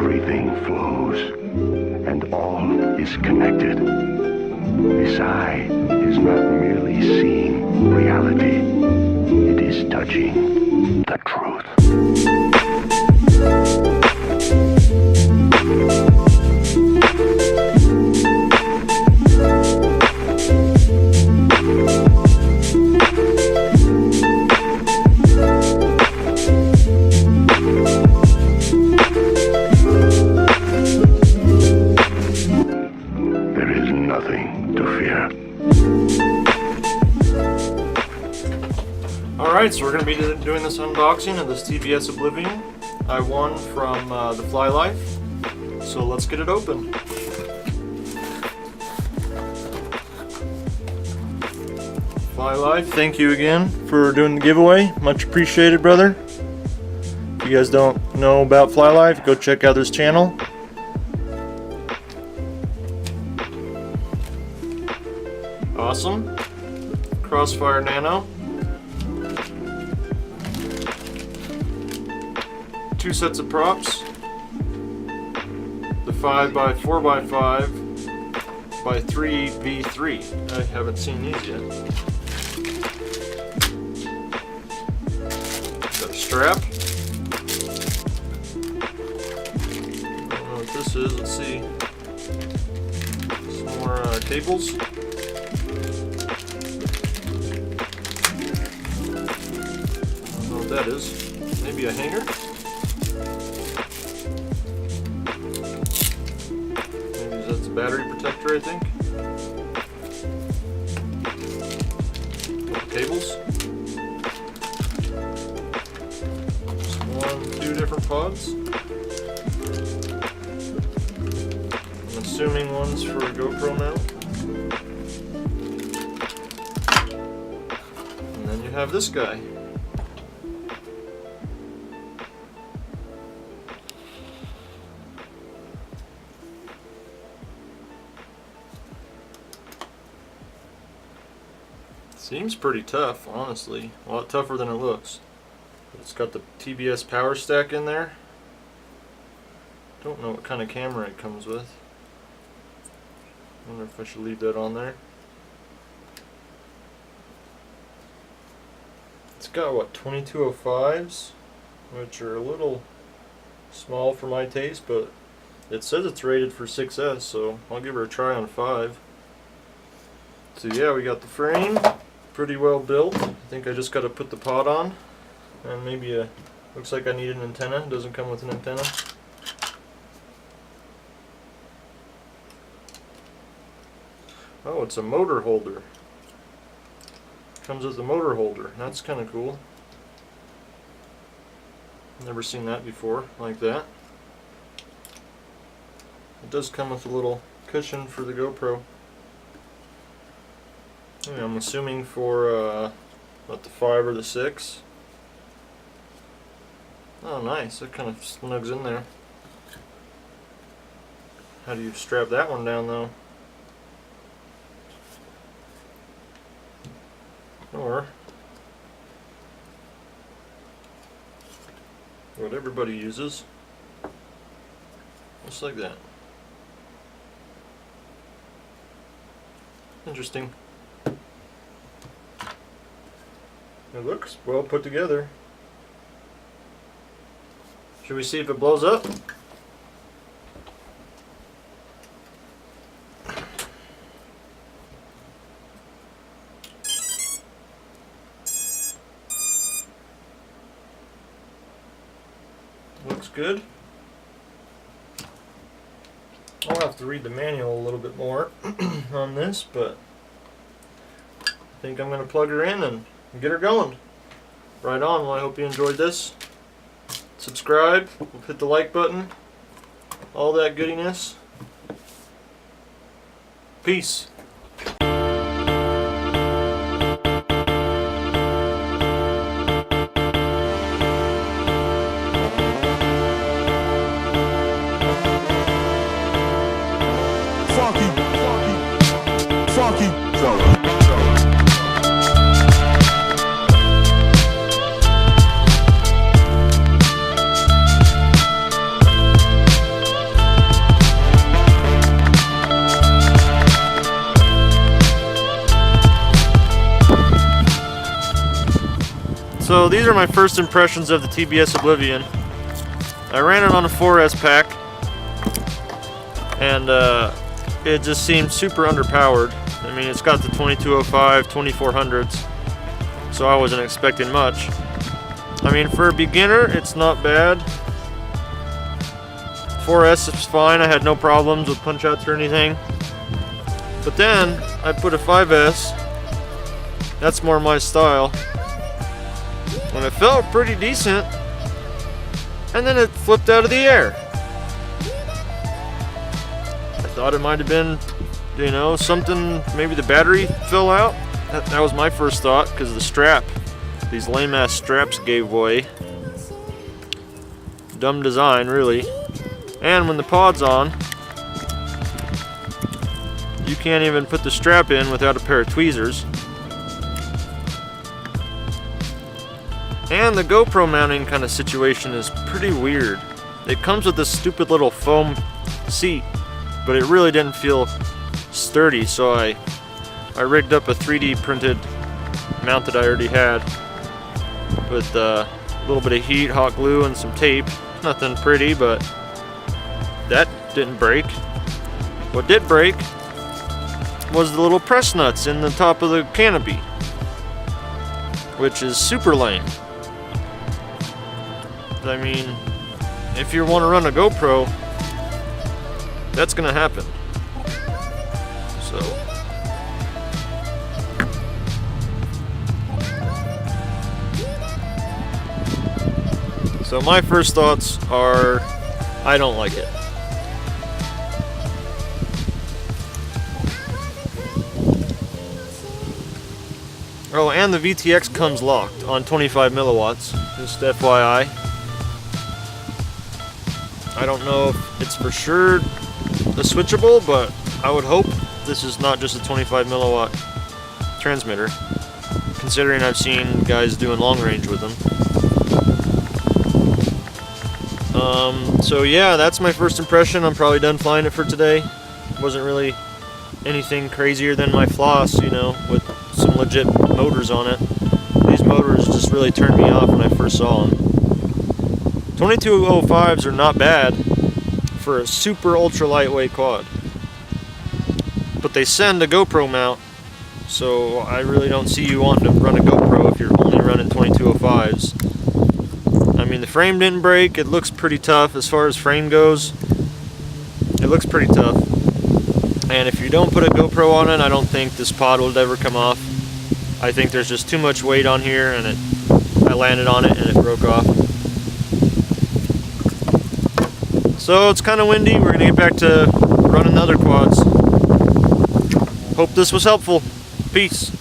Everything flows, and all is connected. This eye is not merely seeing reality, it is touching the truth. Alright, so we're going to be doing this unboxing of this TBS Oblivion. I won from TheFlyLife, so let's get it open. TheFlyLife, thank you again for doing the giveaway. Much appreciated, brother. If you guys don't know about TheFlyLife, go check out this channel. Awesome. Crossfire Nano. 2 sets of props. The 5x4x5 by 3v3. I haven't seen these yet. Got a strap. I don't know what this is. Let's see. Some more cables. I don't know what that is. Maybe a hanger? That's a battery protector, I think. Couple cables. Just 2 different pods. I'm assuming one's for a GoPro mount. And then you have this guy. Seems pretty tough, honestly. A lot tougher than it looks. But it's got the TBS power stack in there. Don't know what kind of camera it comes with. Wonder if I should leave that on there. It's got what, 2205s, which are a little small for my taste, but it says it's rated for 6S, so I'll give her a try on 5. So yeah, we got the frame. Pretty well built. I think I just got to put the pod on, and maybe looks like I need an antenna. It doesn't come with an antenna. Oh, it's a motor holder. Comes with a motor holder. That's kind of cool. Never seen that before, like that. It does come with a little cushion for the GoPro. I'm assuming for what, the 5 or the 6. Oh, nice. That kind of snugs in there. How do you strap that one down, though? Or what everybody uses, just like that. Interesting. It looks well put together. Should we see if it blows up? Looks good. I'll have to read the manual a little bit more on this, but I think I'm going to plug her in and get her going. Right on. Well, I hope you enjoyed this. Subscribe, hit the like button, all that goodiness. Peace. So these are my first impressions of the TBS Oblivion. I ran it on a 4S pack, and it just seemed super underpowered. I mean, it's got the 2205, 2400s, so I wasn't expecting much. I mean, for a beginner, it's not bad. 4S is fine, I had no problems with punch outs or anything. But then, I put a 5S, that's more my style, and it felt pretty decent, and then it flipped out of the air. I thought it might have been, you know, something, maybe the battery fell out. That was my first thought, because the strap, these lame ass straps gave way. Dumb design, really. And when the pod's on, you can't even put the strap in without a pair of tweezers. And the GoPro mounting kind of situation is pretty weird. It comes with this stupid little foam seat, but it really didn't feel sturdy, so I rigged up a 3D printed mount that I already had with a little bit of heat, hot glue, and some tape. Nothing pretty, but that didn't break. What did break was the little press nuts in the top of the canopy, which is super lame. I mean, if you want to run a GoPro, that's gonna happen. So my first thoughts are, I don't like it. Oh, and the VTX comes locked on 25 milliwatts, just FYI. I don't know if it's for sure the switchable, but I would hope this is not just a 25 milliwatt transmitter, considering I've seen guys doing long range with them. So yeah, that's my first impression. I'm probably done flying it for today. Wasn't really anything crazier than my floss, you know, with some legit motors on it. These motors just really turned me off when I first saw them. 2205s are not bad for a super ultra lightweight quad, but they send a GoPro mount, so I really don't see you wanting to run a GoPro if you're only running 2205s. I mean, the frame didn't break. It looks pretty tough as far as frame goes. It looks pretty tough. And if you don't put a GoPro on it, I don't think this pod will ever come off. I think there's just too much weight on here, and I landed on it and it broke off. So it's kind of windy. We're gonna get back to running the other quads. Hope this was helpful. Peace.